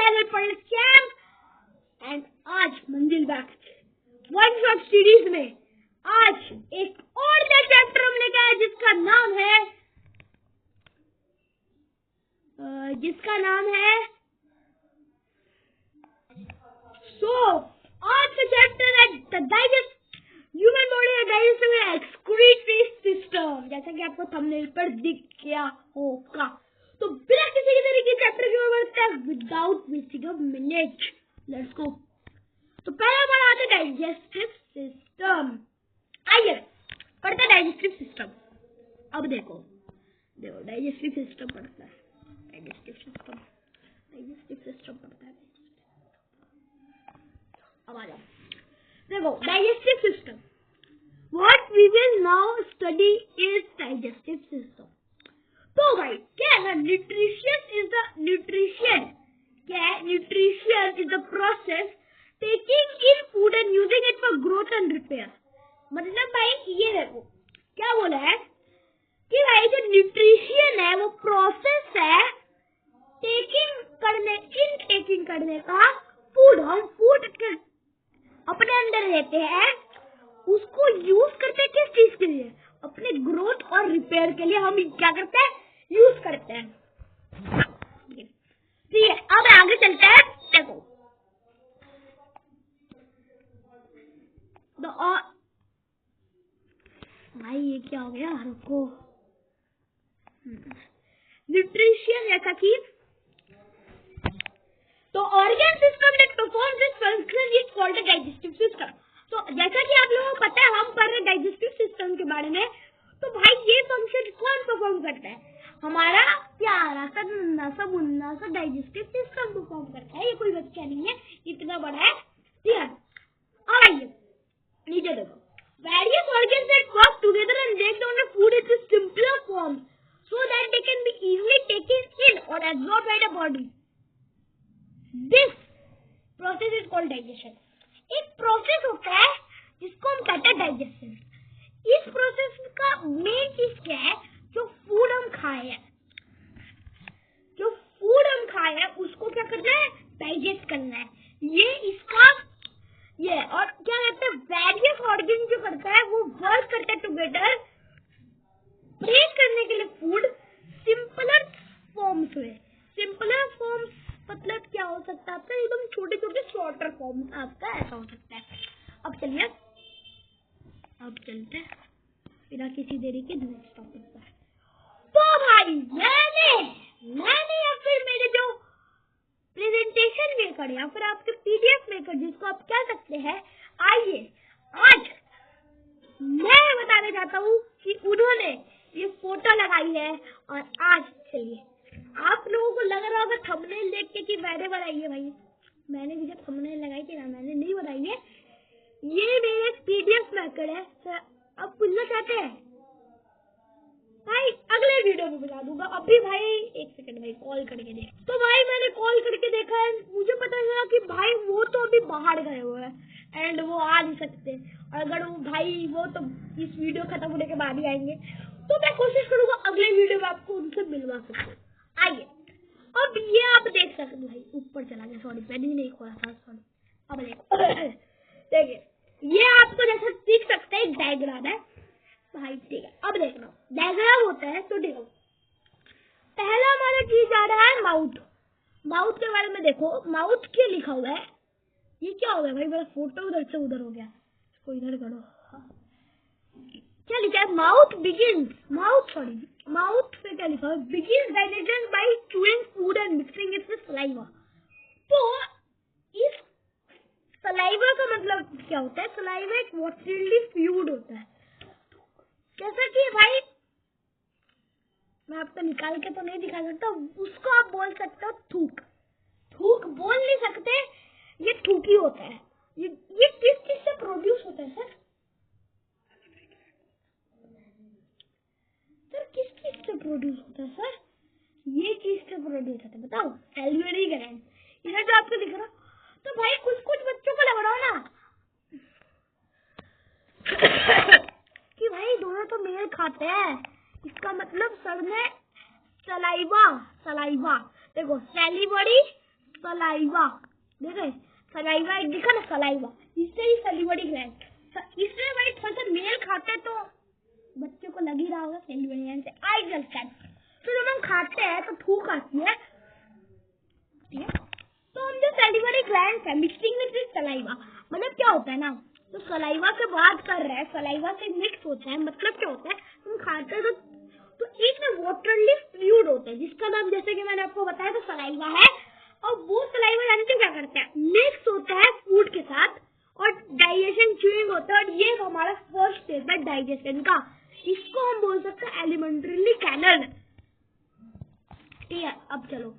Channel पर charm and आज मंजिल बैक वन शॉट सीरीज में आज एक और नया चैप्टर हम लेके आए जिसका नाम है आज का चैप्टर है the digest human body digestive excretory system, जैसा कि आपको थंबनेल पर दिख गया होगा। तो बिना किसी की देरी के चैप्टर की ओर बढ़ते हैं without wasting a minute. Let's go. तो पहला हमारा आता है डाइजेस्टिव सिस्टम। आइए पढ़ते हैं डाइजेस्टिव सिस्टम। अब देखो डाइजेस्टिव सिस्टम पढ़ता है, डाइजेस्टिव सिस्टम पढ़ता है। अब आ जाओ, देखो digestive system. What we will now study is digestive system. तो भाई क्या है ना, nutrition is the process taking in food and using it for growth and repair. मतलब भाई ये देखो क्या बोला है कि भाई जो न्यूट्रिशन है वो प्रोसेस है टेकिंग करने का। फूड हम फूड अपने अंदर लेते हैं, उसको यूज करते हैं किस चीज के लिए, अपने ग्रोथ और रिपेयर के लिए हम क्या करते हैं, यूज करते हैं। ठीक है, अब आगे चलते हैं। देखो भाई ये क्या हो गया, रुको। न्यूट्रिशन जैसा कि तो organ system that performs this function is called the digestive system. तो जैसा कि आप लोगों को पता है, हम पढ़ रहे डाइजेस्टिव सिस्टम के बारे में। तो भाई ये फंक्शन कौन परफॉर्म करता है, हमारा प्यारा सा नन्हा सा मुन्ना सा डाइजेस्टिव सिस्टम परफॉर्म करता है। ये कोई बच्चा नहीं है, इतना बड़ा है। ठीक है, अब आइए नीचे देखो। Various organs that work together and break down the food into simpler forms so that they can be easily taken in or absorbed by the body. This process is called digestion. एक process होता है जिसको हम कहते हैं digestion. इस process का main चीज क्या है, जो फूड हम खाए हैं उसको क्या करना है, डाइजेस्ट करना है। ये और क्या कहते हैं, वेरियस ऑर्गन जो करता है वो वर्क करता है टुगेदर ब्रेक करने के लिए फूड सिंपलर फॉर्म्स में। सिंपलर फॉर्म्स मतलब क्या हो सकता है आपका, एकदम छोटे छोटे शॉर्टर फॉर्म आपका ऐसा हो सकता है। अब चलते हैं बिना किसी देरी के नेक्स्ट टॉपिक पर। तो भाई मैंने या फिर मेरे जो प्रेजेंटेशन मेकर या फिर आपके पीडीएफ मेकर जिसको आप कह सकते हैं, आइए आज मैं बताने चाहता हूँ कि उन्होंने ये फोटो लगाई है। और आज चलिए, आप लोगों को लग रहा होगा थंबनेल देख के कि मैंने बनाई है। भाई मैंने भी जब थंबनेल लगाई थी ना, मैंने नहीं बनाई है, ये मेरे पीडीएफ मेकर है। सर आप पूछना चाहते हैं भाई, अगले वीडियो में बता दूंगा। अभी भाई एक सेकंड भाई कॉल करके देख। तो भाई मैंने कॉल करके देखा है, मुझे पता चला कि भाई वो तो अभी बाहर गए हुए हैं एंड वो आ नहीं सकते। और अगर वो तो इस वीडियो खत्म होने के बाद ही आएंगे, तो मैं कोशिश करूंगा अगले वीडियो में आपको उनसे मिलवा सकूं। आइए अब ये आप देख सकते हैं। भाई ऊपर चला गया, सॉरी पेन ही नहीं खोला था, सॉरी। अब देखिए ये आपको जैसा देख सकते हैं, एक डायग्राम है भाई। ठीक है, अब देखना डायग्राम होता है। तो देखो पहला हमारा चीज आ रहा है माउथ के बारे में। देखो माउथ क्या लिखा हुआ है, ये क्या हो गया भाई, मेरा फोटो उधर से उधर हो गया, इसको इधर करो। क्या लिखा है, माउथ पे क्या लिखा है, begins digestion bye chewing food and mixing it with saliva. तो इस सलाइवा का मतलब क्या होता है, सलाइवा एक वॉटरली फ्लूइड होता है। जैसा कि भाई मैं आपको निकाल के तो नहीं दिखा सकता, उसको आप बोल सकते हो थूक बोल नहीं सकते, ये थूकी होता है। ये किस चीज से प्रोड्यूस होता है सर किस चीज से प्रोड्यूस होता है सर, ये चीज से प्रोड्यूस होता है, बताओ। सैल्यूरी ग्लैंड, इधर जो आपको दिख रहा। तो भाई कुछ बच्चों को लग रहा है ना कि भाई दोनों तो मेल खाते हैं, इसका मतलब सर में सलाइवा। देखो सैलिवरी सलाइवा, देखो सलाइवा एक दिखा ना, सलाइवा, इससे ही सलिवरी ग्लैंड, इसमें भाई थोड़ा सा मेल खाते तो बच्चे को लग ही रहा होगा सलिवरी ग्लैंड से। I understand. तो जब हम खाते हैं तो थूक आती है, तो हम जो सलिवरी ग्लैंड है मिक्सिंग विद सलाइवा, मतलब क्या होता है ना, तो सलाइवा से बात कर रहे हैं, सलाइवा से मिक्स होता है, मतलब क्या होता है, हम खाते हैं तो एक में वाटरली फ्लूइड होता है जिसका नाम, जैसे कि मैंने आपको बताया, तो सलाइवा है। और वो सलाइवा जानते क्या करता है, मिक्स होता है फूड के साथ और डाइजेशन च्यूइंग होता है, और ये हमारा फर्स्ट स्टेप है डाइजेशन का। इसको हम बोल सकते हैं एलिमेंट्री कैनल। ठीक है, अब चलो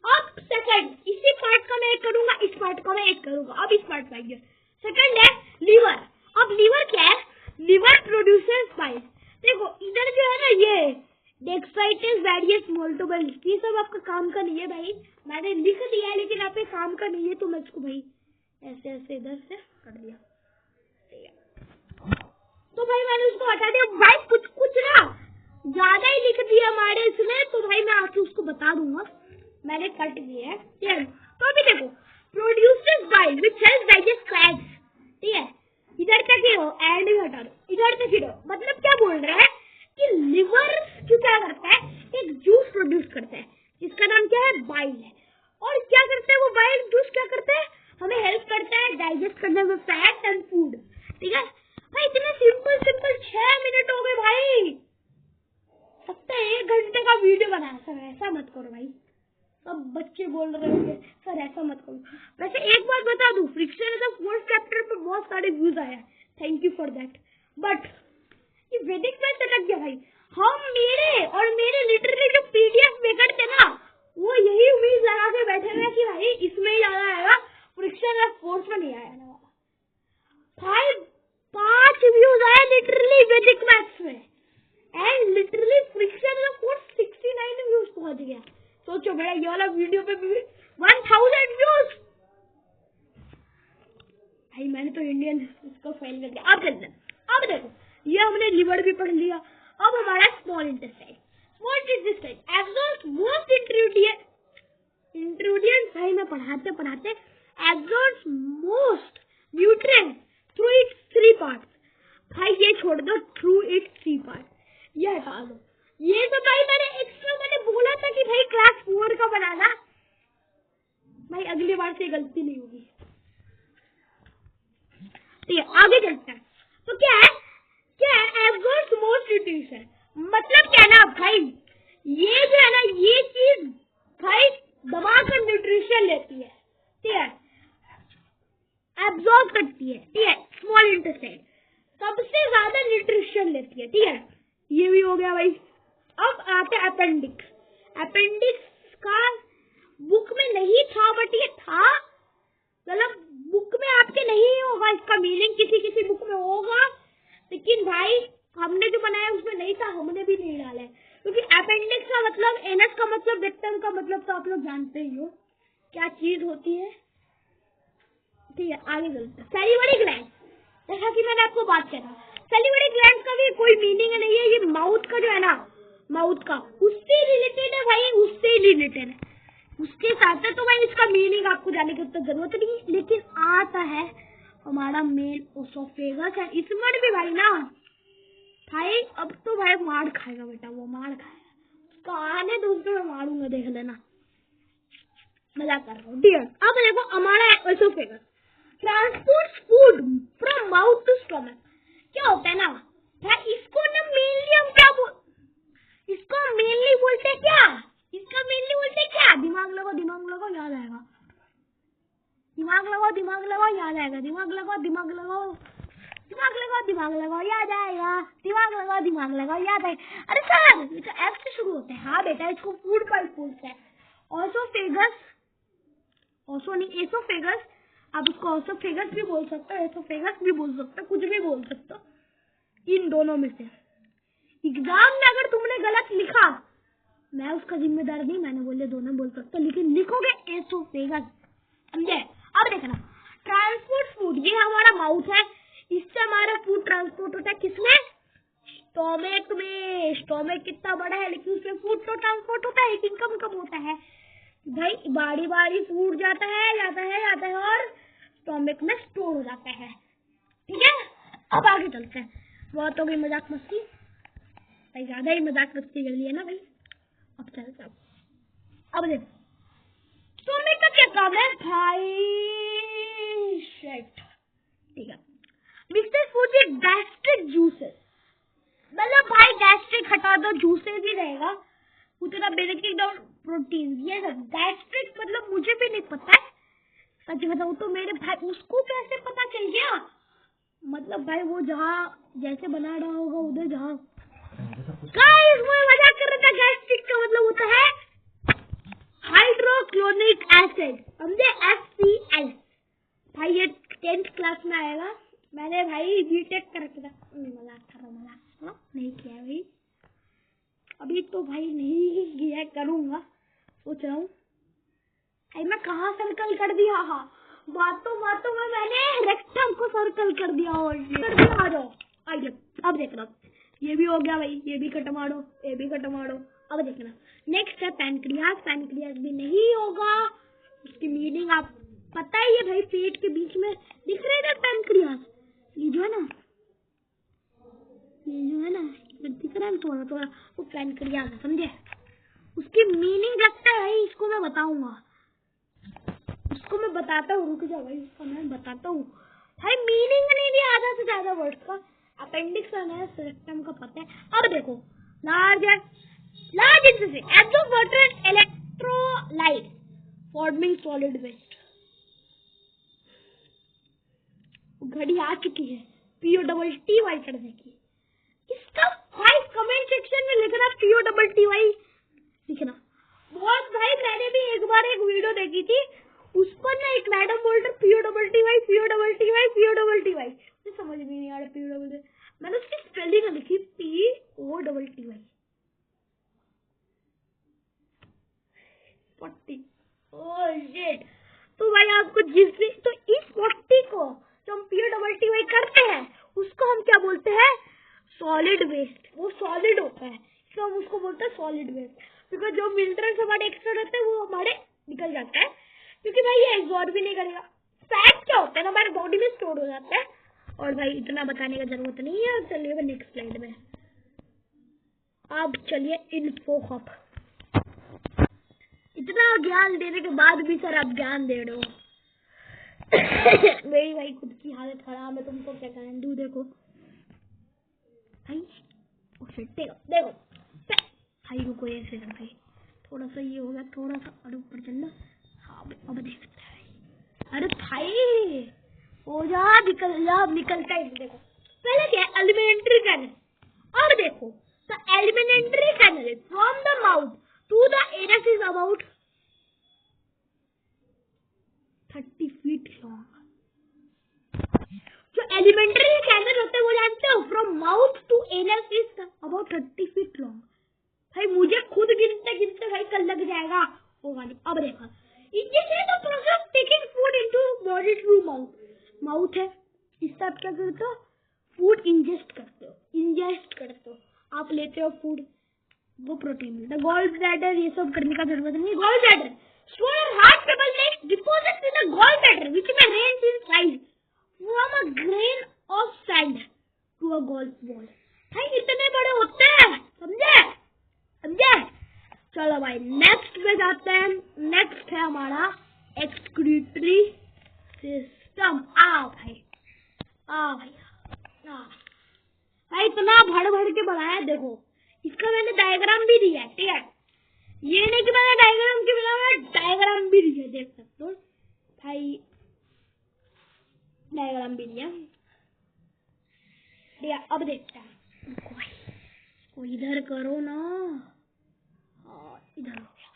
अब सेकंड, इसी पार्ट का मैं एक करूंगा, इस पार्ट का मैं एक करूंगा। अब इस पार्ट का सेकंड है लीवर। अब लीवर क्या है, लीवर प्रोड्यूसेस बाइल। देखो इधर जो है ना, ये डेक्साइटिस वेरियस मोल्टोबल, ये सब आपका काम का नहीं है भाई, मैंने लिख दिया है लेकिन आपके काम का नहीं है, तो मैं इसको भाई ऐसे ऐसे इधर से कर दिया। तो भाई मैंने उसको हटा दिया भाई, कुछ कुछ ना ज्यादा ही लिख दिया हमारे इसमें, तो भाई मैं आपको उसको बता दूंगा, मैंने कट दिया है। तो अभी देखो produces bile which helps digest fats. ठीक है, इधर तक ही हो, एंड भी हटा दो, इधर तक ही रहो। मतलब क्या बोल रहा है कि लिवर जो क्या करता है, एक जूस प्रोड्यूस करता है जिसका नाम क्या है, बाइल है। और क्या करता है वो बाइल जूस, क्या करता है, हमें हेल्प करता है डाइजेस्ट करने में फैट एंड फूड। ठीक है भाई, इतने सिंपल 6 मिनट हो गए भाई, लगता है 1 घंटे का वीडियो बनाया। सर ऐसा मत करो भाई, सब बच्चे बोल रहे होंगे सर ऐसा मत करो। वैसे एक बात बता दूं, friction is the 4th chapter पे बहुत सारे व्यूज आया, thank you for that. But ये वैदिक मैथ अटक गया भाई। हम मेरे लिटरली जो पीडीएफ मेकर थे ना, वो यही उम्मीद लगा के बैठे हुए कि भाई इसमें ही आना आएगा, फ्रिक्शन ऑफ फोर्स में नहीं आया ना भाई। 5 व्यूज आए लिटरली वैदिक मैथ्स में, and literally friction of force 69 views पहुंच गया। सोचो मेरा ये वाला वीडियो पे भी 1000 व्यूज भाई, मैंने तो इंडियन इसको फेल कर दिया। अब चलते, अब देखो ये हमने लिवर भी पढ़ लिया, अब हमारा small intestine. Small intestine absorbs most ingredients, भाई मैं पढ़ाते absorbs most nutrients through its 3 parts. भाई ये छोड़ दो, थ्रू इट्स 3 पार्ट, ये हटा दो। ये तो भाई मैंने बोला था कि भाई क्लास 4 का बनाना, भाई अगली बार से गलती नहीं होगी। ठीक है, आगे चलते हैं। तो क्या है एब्सॉर्ब्स मोस्ट न्यूट्रिशन, मतलब क्या ना भाई, ये जो है ना, ये चीज भाई दबाकर न्यूट्रिशन लेती है। ठीक है, एब्सॉर्ब करती है। ठीक है, स्मॉल इंटेस्टाइन सबसे ज्यादा न्यूट्रिशन लेती है। ठीक है, ये भी हो गया भाई। अब आते हैं अपेंडिक्स। अपेंडिक्स का बुक में नहीं था, बट ये था, मतलब बुक में आपके नहीं होगा, इसका मीनिंग किसी बुक में होगा, लेकिन भाई हमने जो बनाया उसमें नहीं था, हमने भी नहीं डाला है, क्योंकि अपेंडिक्स का मतलब, एनस का मतलब, रेक्टम का मतलब तो आप लोग जानते ही हो क्या चीज होती है। ठीक है, आगे चलते हैं। सैलिवरी ग्लैंड, जैसा कि मैंने आपको बात करा, सैलिवरी ग्लैंड का भी कोई मीनिंग नहीं है, ये माउथ का जो है ना, माउथ का उससे रिलेटेड है भाई, उससे रिलेटेड है, उसके साथ है। तो भाई इसका मीनिंग आपको जाने की तो जरूरत नहीं, लेकिन आता है हमारा मेन ओसोफेगस है। इसमें भी भाई ना भाई, अब तो भाई मार खाएगा बेटा, वो मार खाएगा, उसका आने तो उसको मैं मारूंगा, देख लेना, मजाक कर रहा हूँ। डियर, अब देखो हमारा oesophagus transports food from mouth to stomach. क्या होता है ना भाई, इसको ना मेनली हम क्या इसको मेनली बोलते क्या, इसका मेनली बोलते क्या, दिमाग लगाओ याद आएगा, दिमाग लगाओ याद आएगा, दिमाग लगाओ याद आएगा, दिमाग लगाओ याद आएगा। अरे सर ये तो एफ से शुरू होता है। हाँ बेटा, इसको फूड का बोलते हैं। ओसोफेगस, एसोफेगस, आप इसको ओसोफेगस भी बोल सकते हो, एसोफेगस भी बोल सकते हो, कुछ भी बोल सकते हो, इन दोनों में से। एग्जाम में अगर तुमने गलत लिखा, मैं उसका जिम्मेदार नहीं, मैंने बोले दोनों बोल सकते, लेकिन लिखोगे एसोफेगस, समझे। अब देखना, ट्रांसपोर्ट फूड, ये हमारा माउथ है, इससे हमारा फूड ट्रांसपोर्ट होता है किसमें, स्टोमक कितना बड़ा है, लेकिन उसमें फूड तो ट्रांसपोर्ट होता है, लेकिन कम बहुत है भाई। बारी बारी फूड जाता है और स्टोमक में स्टोर हो जाता है। ठीक है, अब आगे चलते हैं। बहुत हो गई मजाक मस्ती भाई, ज्यादा ही मजाक मस्ती कर लिया ना भाई। अब चलते हैं। अब देखो स्टोमक का क्या काम है भाई। शिट, ठीक है। Mixed food with gastric juices, मतलब भाई गैस्ट्रिक हटा दो, जूसेस ही रहेगा, उतना बेनिफिट और प्रोटीन। ये सब गैस्ट्रिक मतलब मुझे भी नहीं पता है, सच बताऊं तो। मेरे भाई उसको कैसे पता चल गया, मतलब भाई वो जहाँ जैसे बना रहा होगा उधर जहाँ मजाक कर रहा था। गैस्ट्रिक का मतलब होता है हाइड्रोक्लोरिक एसिड, समझे, HCl। भाई ये 10th क्लास में आएगा। मैंने भाई बीटेक कर रखा था। मजाक नहीं किया भाई, अभी तो भाई नहीं किया, करूंगा, सोच रहा हूँ भाई। मैं कहाँ सर्कल कर दिया, हाँ बातों में मैंने रेक्टम को सर्कल कर दिया। और आ जाओ, आइए अब देखना, ये भी हो गया भाई, ये भी कट मारो, ये भी कट मारो। अब देखना नेक्स्ट है पैनक्रियाज। पैनक्रियाज भी नहीं होगा, उसकी मीनिंग आप पता ही है भाई, पेट के बीच में दिख रहे हैं पैनक्रियाज, ये जो है ना दिख रहा है थोड़ा, वो पैनक्रियाज है, समझे। उसकी मीनिंग लगता है भाई, इसको मैं बताऊंगा, उसको मैं बताता हूँ, रुक जाओ भाई, उसको मैं बताता हूँ भाई। मीनिंग नहीं दिया आधा से ज्यादा वर्ड का। अपेंडिक्स है, रेक्टम का पता है। अब देखो large intestine absorb water and electrolyte forming solid waste. घड़ी आ चुकी है POTTY करने की। इसका भाई कमेंट सेक्शन में लिखना, POTTY लिखना। बहुत भाई मैंने भी एक बार एक वीडियो देखी थी, उस पर ना एक मैडम बोल रहे POTTY, मुझे समझ में नहीं आ रहा POTTY। मैंने उसकी स्पेलिंग लिखी POTTY 40। Oh shit. तो भाई आपको जिस भी तो इस 40 को जो हम POTTY करते हैं उसको हम क्या बोलते हैं, सॉलिड वेस्ट। वो सॉलिड होता है, तो हम उसको बोलते हैं सॉलिड वेस्ट, बिकॉज जो मिनरल्स हमारे एक्स्ट्रा रहते हैं वो हमारे निकल जाता है, क्योंकि भाई ये एब्जॉर्ब भी नहीं करेगा। फैट क्या होता है ना, हमारे बॉडी में स्टोर हो जाता है। और भाई इतना बताने का जरूरत नहीं है। चलिए नेक्स्ट स्लाइड में, अब चलिए इन्फो हब। इतना ज्ञान देने के बाद भी सर आप ज्ञान दे रहे हो। मेरी भाई खुद की हालत खराब है, तुमको क्या कहना दू। देखो भाई, देखो भाई रुको, ऐसे कर भाई, थोड़ा सा ये हो गया, थोड़ा सा और ऊपर चलना। हाँ अब देख सकते हैं। अरे भाई हो जा, निकलता ही। देखो पहले क्या एलिमेंट्री कैनल, और देखो the alimentary canal from the mouth to the anus is about 30 feet long. जो एलिमेंट्री कैनल होते हैं वो जानते हो, from mouth to anus is about 30 feet long. भाई मुझे खुद गिनते भाई कल लग जाएगा, होगा नहीं। अब देखा, the process of taking food into body through mouth. Mouth है, इससे आप क्या करते हो, फूड इंजेस्ट करते हो, आप लेते हो फूड, वो प्रोटीन मिलता है। गॉल ब्लैडर ये सब करने का जरूरत नहीं। Gallbladder small hard pebble next deposit in the gallbladder which may range in size from a grain of sand to a golf ball. भाई इतने बड़े होते हैं, समझे। चलो भाई नेक्स्ट पे जाते हैं। नेक्स्ट है हमारा एक्सक्रीटरी सिस्टम। भाई इतना भर के बनाया। देखो इसका मैंने डायग्राम भी दिया है, ठीक है। ये नहीं कि मैंने डायग्राम के बिना मैं डायग्राम भी दिया, देख सकते हो भाई, डायग्राम भी दिया। अब देखते हैं, को इधर करो ना, इधर हो गया।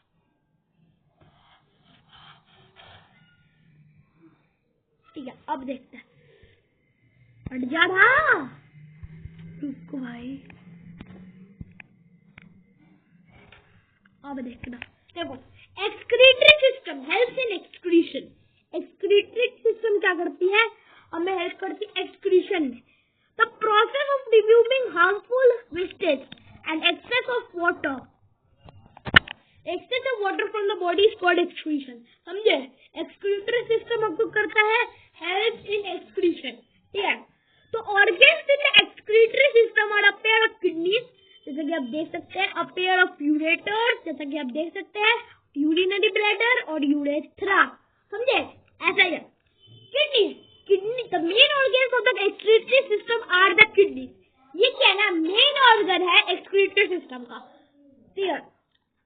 ठीक है, अब देखते हैं। हट जा रहा, रुको भाई। अब देखना, देखो excretory system helps in excretion. Excretory system क्या करती है, हमें हेल्प करती है एक्सक्रीशन में। The process of removing harmful wastage and excess of water from the body is called excretion. समझे? excretory system आपको करता है helps in excretion. ठीक है? तो organs in the excretory system are a pair of kidneys, जैसा कि आप देख सकते हैं, a pair of ureters, जैसा कि आप देख सकते हैं, urinary bladder और urethra. समझे? ऐसा ही है. Kidney, the main organs of the excretory system are the kidneys. ये क्या है ना, मेन ऑर्गन है excretory system का. ठीक है?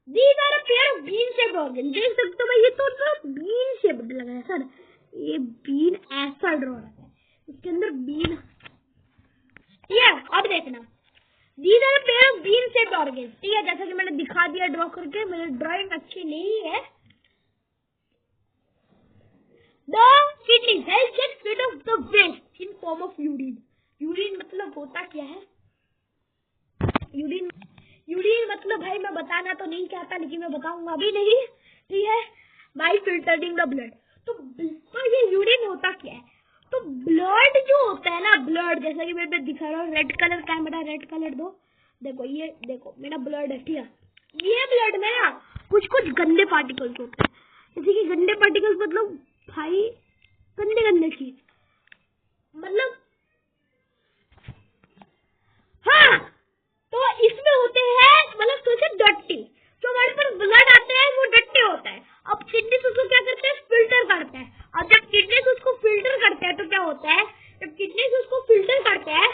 These are a pair of bean-shaped organs. देख सकते हो भाई, ये तो bean shaped लग रहा है सर. ये bean ऐसा ड्रॉ है, इसके अंदर bean. ठीक है, अब देखना. These are a pair of bean-shaped organs. ठीक है, जैसा कि मैंने दिखा दिया ड्रॉ करके. मेरी ड्राइंग अच्छी नहीं है. The kidneys help get rid of the waste in form of urine. Urine मतलब होता क्या है? यूरिन मतलब भाई मैं बताना तो नहीं चाहता, लेकिन मैं बताऊंगा अभी नहीं. ठीक है, बाय फिल्टरिंग द ब्लड. तो ये यूरिन होता क्या है? तो ब्लड जो होता है ना, ब्लड जैसा कि मैं दिखा रहा हूँ, red colour camera, red colour दो. देखो ये देखो मेरा ब्लड है. ठीक है, ये ब्लड में ना कुछ गंदे पार्टिकल्स होते हैं. जैसे कि गंदे पार्टिकल्स मतलब भाई गंदे चीज, मतलब हाँ, तो इसमें होते हैं मतलब सोचे डट्टी. जो हमारे पास ब्लड आते हैं वो डट्टी होता है. अब किडनीज उसको क्या करते हैं, फिल्टर करते हैं. अब जब किडनीज उसको फिल्टर करते हैं तो क्या होता है, जब किडनीज उसको फिल्टर करते हैं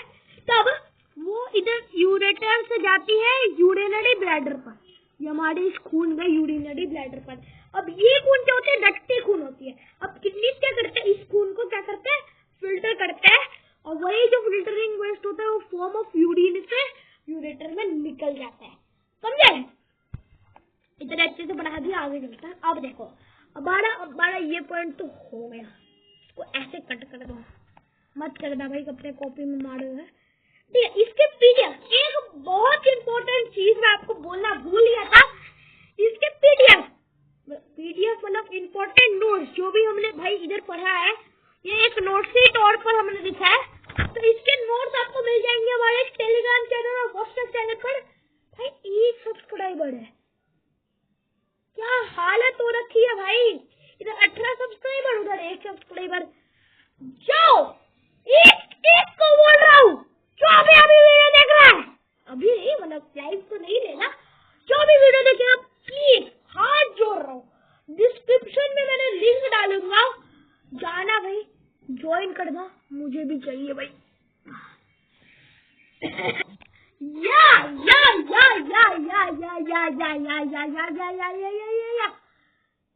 तब वो इधर यूरेटर से जाती है यूरिनरी ब्लैडर पर. ये हमारे इस खून में यूरिनरी ब्लैडर पर. अब ये खून क्या होते हैं, डट्टी खून होती है. अब किडनीज क्या करते हैं, इस खून को क्या करते हैं, फिल्टर करते हैं. और वही जो फिल्टरिंग वेस्ट होता है वो फॉर्म ऑफ यूरिन से यूरेटर में निकल जाता है. समझे? इतने अच्छे से बना दिया, आगे चलता है. अब देखो, हमारा ये पॉइंट तो हो गया. इसको ऐसे कट कर दो, मत करना भाई, अपने कॉपी में मारो है. ठीक है, इसके पीडीएफ एक बहुत इंपॉर्टेंट चीज मैं आपको बोलना भूल गया था. इसके पीडीएफ मतलब इंपॉर्टेंट नोट्स जो भी हमने भाई इधर पढ़ा है, ये एक नोट के तौर पर हमने लिखा है. तो इसके नोट्स आपको मिल जाएंगे हमारे टेलीग्राम चैनल और व्हाट्सएप चैनल पर. भाई 1 सब्सक्राइबर है, क्या हालत हो रखी है भाई. इधर 18 सब्सक्राइबर, उधर 1 सब्सक्राइबर. जाओ एक को बोल रहा हूँ, जो अभी वीडियो देख रहा है, अभी नहीं मतलब लाइव तो नहीं लेना, जो भी वीडियो देखेगा प्लीज हाथ जोड़ रहा हूँ, डिस्क्रिप्शन में मैंने लिंक डालूंगा, जाना भाई, ज्वाइन करना, मुझे भी चाहिए भाई.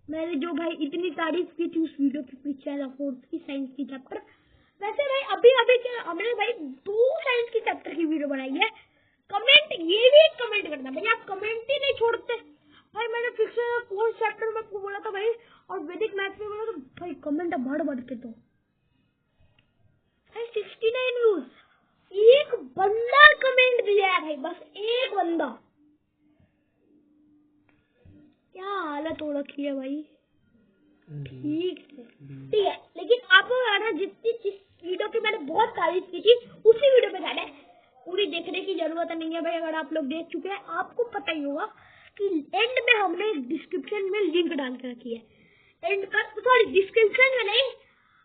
मैंने जो भाई इतनी तारीफ की थी उस वीडियो के पीछे, फोर्थ की साइंस की चैप्टर. वैसे भाई अभी क्या हमने भाई 2 साइंस की चैप्टर की वीडियो बनाई है. कमेंट, ये भी एक कमेंट करना भाई, आप कमेंट ही नहीं छोड़ते भाई. मैंने फिक्स 4 चैप्टर में आपको बोला था भाई, और वैदिक मैथ्स में बोला तो भाई कमेंट बढ़ के तो भाई 69 व्यूज. एक बंदा कमेंट दिया है भाई, बस एक बंदा. क्या हालत हो रखी है भाई. ठीक है, लेकिन आप जिस वीडियो की मैंने बहुत तारीफ की थी उसी वीडियो पे जाना है. पूरी देखने की जरूरत नहीं है भाई, अगर आप लोग देख चुके हैं आपको पता ही होगा कि एंड में हमने डिस्क्रिप्शन में लिंक डाल के रखी है. एंड का सॉरी डिस्क्रिप्शन में नहीं,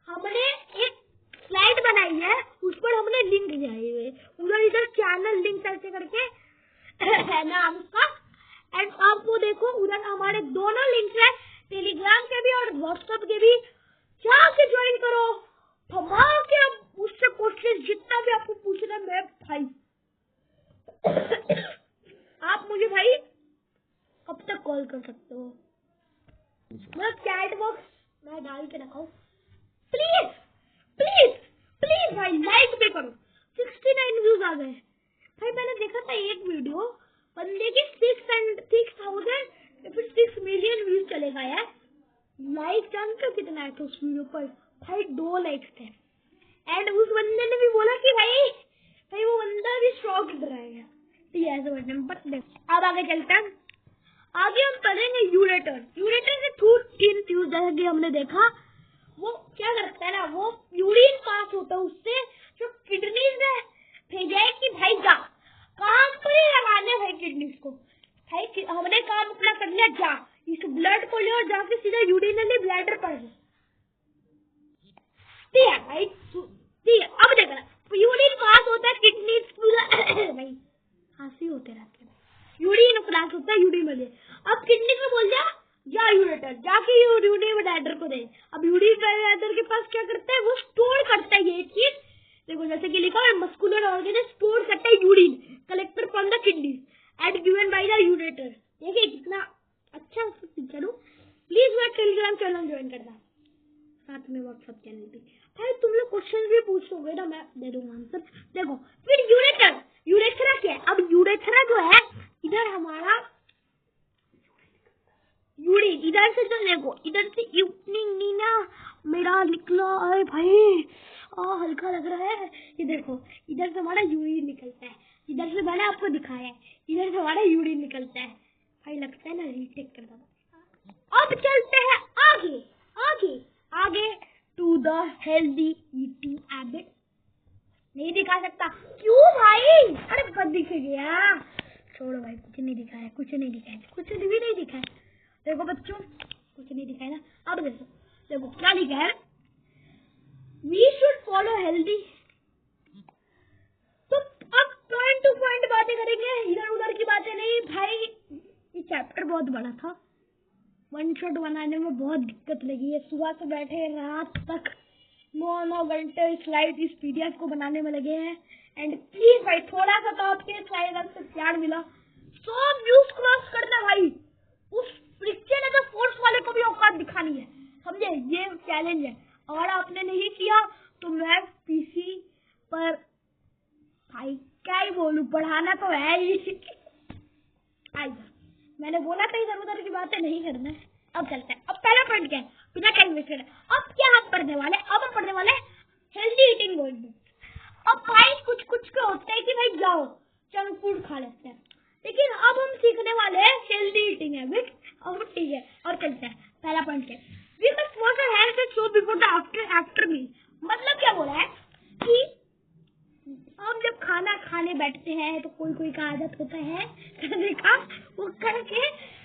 हमने एक स्लाइड बनाई है, उस पर हमने लिंक दिया है. उधर इधर चैनल लिंक ऐसे करके है नाम उसका. एंड आपको देखो उधर हमारे दोनों लिंक है, टेलीग्राम के भी और व्हाट्सएप के भी. जाके ज्वाइन करो, धमाके उससे क्वेश्चन जितना भी आपको पूछना है भाई. आप मुझे भाई कब तक कॉल कर सकते हो, मैं चैट बॉक्स मैं डाल के रखा हूँ. प्लीज भाई लाइक भी करो. 69 व्यूज आ गए भाई. मैंने देखा था एक वीडियो बंदे की 6 मिलियन व्यूज चलेगा यार. लाइक जानते हो कितना है तो उस वीडियो पर भाई 2 लाइक्स थे. एंड उस बंदे ने भी बोला कि भाई वो बंदा भी शॉक रहेगा. ठीक है, ऐसे बटन पर. अब आगे चलते हैं. आगे हम पढ़ेंगे यूरेटर के थ्रू 3 ट्यूब. जैसा कि हमने देखा वो क्या करता है ना, वो यूरिन पास होता है उससे जो किडनीज में भेजा है कि भाई जा. कहाँ कर लिया, जा इस ब्लड को ले और जाके सीधा यूरिनरी ब्लैडर पर भाई। ठीक है, अब देखना यूरिन पास होता है किडनी भाई खांसी होते रहते हैं, यूरिन पास होता है यूरिन में। अब किडनी को बोल जा यूरेटर, जाके यूरिन ब्लैडर को दे। अब यूरिन ब्लैडर के पास क्या करता है, वो स्टोर करता है ये चीज। देखो जैसे कि लिखा है मस्कुलर ऑर्गन स्टोर करता है urine collector from the kidney and given by the ureter. देखिए कितना अच्छा पिक्चर हो। प्लीज मेरा टेलीग्राम चैनल ज्वाइन करना, साथ में व्हाट्सएप चैनल पे। भाई तुम लोग क्वेश्चन भी पूछोगे ना, मैं दे दूंगा आंसर। देखो फिर यूरेटर, यूरेथ्रा क्या है। अब यूरेथ्रा जो है इधर हमारा यूरिन, इधर से जो देखो इधर से इवनिंग ना मेरा निकला है भाई, हल्का लग रहा है। ये देखो इधर से हमारा यूरिन निकलता है, इधर से मैंने आपको दिखाया है, इधर से हमारा यूरिन निकलता है भाई। लगता है ना रीटेक कर दो। अब चलते हैं आगे आगे आगे to the healthy eating habit. नहीं दिखा सकता क्यों भाई, अरे बस दिख गया, छोड़ो भाई, कुछ नहीं दिखा है, कुछ नहीं दिखा है, कुछ भी नहीं दिखा है। देखो बच्चों कुछ नहीं दिखा है ना। अब देखो देखो क्या लिखा है, वी शुड फॉलो हेल्दी। तो अब पॉइंट टू पॉइंट बातें करेंगे, इधर उधर की बातें नहीं भाई। ये चैप्टर बहुत बड़ा था, वन शॉट बनाने में बहुत दिक्कत लगी है। सुबह से बैठे रात तक 9 घंटे स्लाइड इस पीडीएफ को बनाने में लगे हैं। एंड प्लीज भाई थोड़ा सा तो आपके स्लाइड से प्यार मिला, 100 व्यूज क्रॉस करना भाई। उस फ्रिक्शन है फोर्स वाले को भी औकात दिखानी है, समझे, ये चैलेंज है। और आपने नहीं किया तो मैं पीसी पर भाई क्या ही बोलूं, पढ़ाना तो है ही। आइए मैंने बोला था इधर उधर की बातें नहीं करना है। अब चलते हैं, अब पहला पॉइंट क्या है, बिना टाइम वेस्टेड। अब क्या हम पढ़ने वाले, अब हम पढ़ने वाले हेल्दी ईटिंग गोल्ड। अब भाई कुछ कुछ के होते हैं कि भाई जाओ जंक फूड खा लेते हैं, लेकिन अब हम सीखने वाले हैं हेल्दी ईटिंग हैबिट। अब ठीक है और चलते हैं, पहला पॉइंट क्या है, we must wash our hands and soap before the after meal. मतलब क्या बोला है कि हम जब खाना खाने बैठते हैं तो कोई कोई का आदत होता है करने का, वो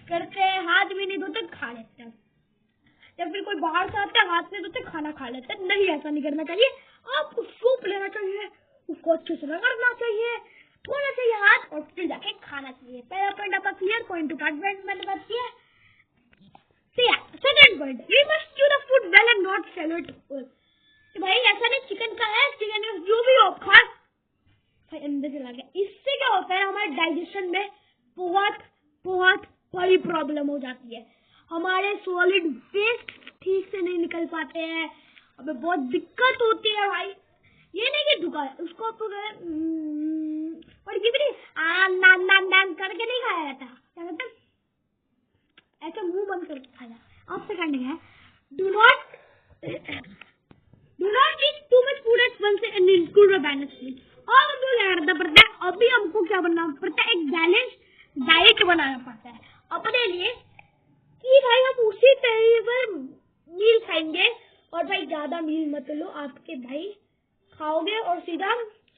करके हाथ भी नहीं धोते खा लेते हैं, या फिर कोई बाहर से आता है हाथ में धोते खाना खा लेते हैं। नहीं, ऐसा नहीं करना चाहिए। आपको सूप लेना चाहिए, उसको अच्छे से रगड़ना चाहिए, धोना चाहिए हाथ और फिर जाके खाना चाहिए। पहला पॉइंट आपका क्लियर, पॉइंट टू पार्ट मैंने बात किया। सेकंड पॉइंट, वी मस्ट चू the food well and not swallow it whole। भाई ऐसा नहीं चिकन का है, चिकन जो भी हो खा भाई अंदर चला गया। इससे क्या होता है, हमारे डाइजेशन में बहुत बहुत बड़ी प्रॉब्लम हो जाती है। हमारे सॉलिड वेस्ट ठीक से नहीं निकल पाते हैं, हमें बहुत दिक्कत होती है भाई। ये नहीं कि धुका है उसको और ये भी नहीं नान करके नहीं खाया जाता, क्या कहते हैं ऐसा मुंह बंद करके खाया। अब सेकंड है, do not eat too much food at once and include a balance meal. और जो लड़ना पड़ता है, अभी हमको क्या बनना पड़ता है, एक बैलेंस डाइट बनाना पड़ता है अपने लिए कि भाई हम उसी तरीके पर मील खाएंगे। और भाई ज्यादा मील मत लो, आपके भाई खाओगे और सीधा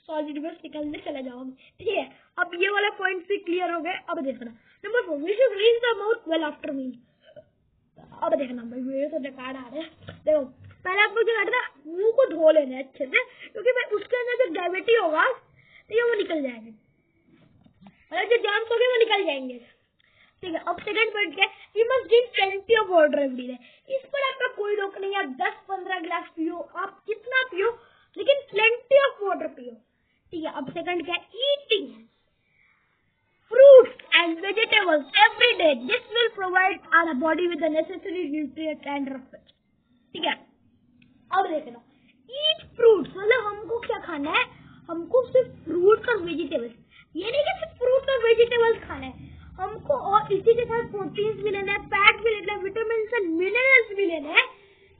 सॉलिड वेस्ट निकलने चले जाओगे। ठीक है, अब ये वाला पॉइंट भी क्लियर हो गए। अब देखना number 4, we should reach the mouth well after meal. अब देखना भाई वीडियो तो बेकार आ रहा है। देखो पहले आपको जो करना है, मुंह को धो लेना है अच्छे से, क्योंकि भाई उसके अंदर जो ग्रेविटी होगा तो वो निकल जाएगा, मतलब जो जर्म्स होंगे वो निकल जाएंगे। ठीक है, अब सेकंड पॉइंट क्या है, we must drink plenty of water every day. इस पर आपका कोई रोक नहीं है, आप 10-15 गिलास पियो, आप कितना पियो, लेकिन प्लेंटी ऑफ वाटर पियो। ठीक है, अब सेकंड क्या है, eating fruits and vegetables every day. This will provide our body with the necessary nutrients and research. ठीक है, अब देखना eat fruits मतलब हमको क्या खाना है, हमको सिर्फ फ्रूट्स और वेजिटेबल्स, ये नहीं कि सिर्फ फ्रूट्स और वेजिटेबल्स खाना है, हमको और इसी के साथ प्रोटीन्स भी लेना है, फैट भी लेना है, विटामिन एंड मिनरल्स भी लेना है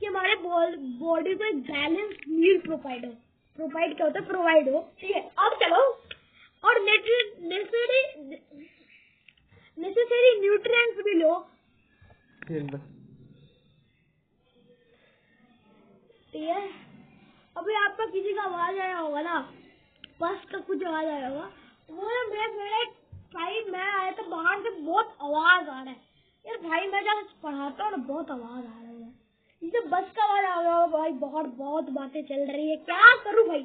कि हमारे बॉडी को एक बैलेंस्ड मील प्रोवाइड हो। प्रोवाइड क्या होता है, प्रोवाइड हो। ठीक है, अब चलो और नेसेसरी न्यूट्रिएंट्स भी लो। ठीक है, अभी आपका किसी का आवाज आया होगा ना, बस का कुछ आवाज आया होगा, वो मेरे भाई मैं आया था बाहर से, बहुत आवाज आ रहा है, क्लास पढ़ाता हूँ ना, बहुत आवाज आ रही है, इसे बस का आवाज आ रहा है भाई, बहुत बातें चल रही है, क्या करूँ भाई।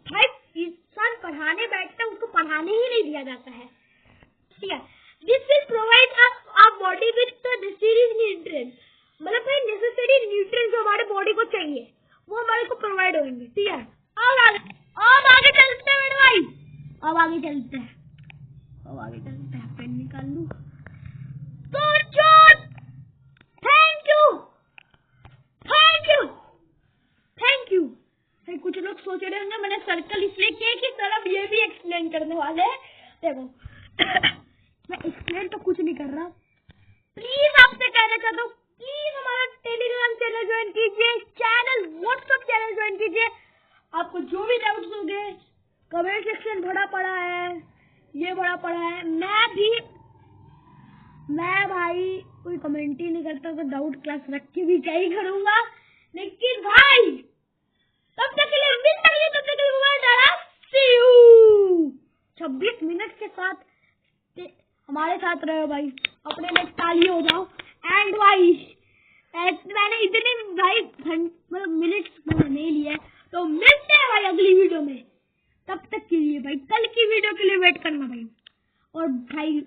भाई इंसान पढ़ाने बैठता है, उसको पढ़ाने ही नहीं दिया जाता है, ठीक है। This will provide a body with the necessary nutrients, मतलब भाई नेसेसरी न्यूट्रिएंट्स जो हमारे बॉडी को चाहिए वो हमारे को प्रोवाइड होंगे, ठीक है। अब आगे चलते हैं मेरे भाई, अब आगे चलते हैं, पेन निकाल लूं। तो थैंक यू। भाई कुछ लोग सोच रहे होंगे मैंने सर्कल इसलिए किया कि तरफ ये भी एक्सप्लेन करने वाले हैं। देखो मैं एक्सप्लेन तो कुछ नहीं कर रहा, प्लीज आपसे कहना चाहता हूँ, प्लीज हमारा टेलीग्राम चैनल ज्वाइन कीजिए, चैनल व्हाट्सएप चैनल ज्वाइन कीजिए। आपको जो भी डाउट्स होंगे, कमेंट सेक्शन भरा पड़ा है, ये भरा पड़ा है। मैं भाई कोई कमेंट ही नहीं करता, तो डाउट क्लास रख के भी क्या ही करूंगा। लेकिन भाई तब तक के लिए मिलते हैं, तब तक के लिए सी यू। 26 मिनट के साथ हमारे साथ रहो भाई, अपने में ताली हो जाओ। एंड भाई मैंने इतने भाई मतलब मिनट्स नहीं लिए, तो मिलते हैं भाई अगली वीडियो में। तब तक के लिए भाई कल की वीडियो के लिए वेट करना भाई, और भाई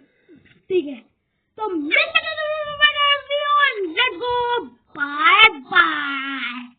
ठीक है तो मिलते हैं, लेट्स गो, बाय बाय।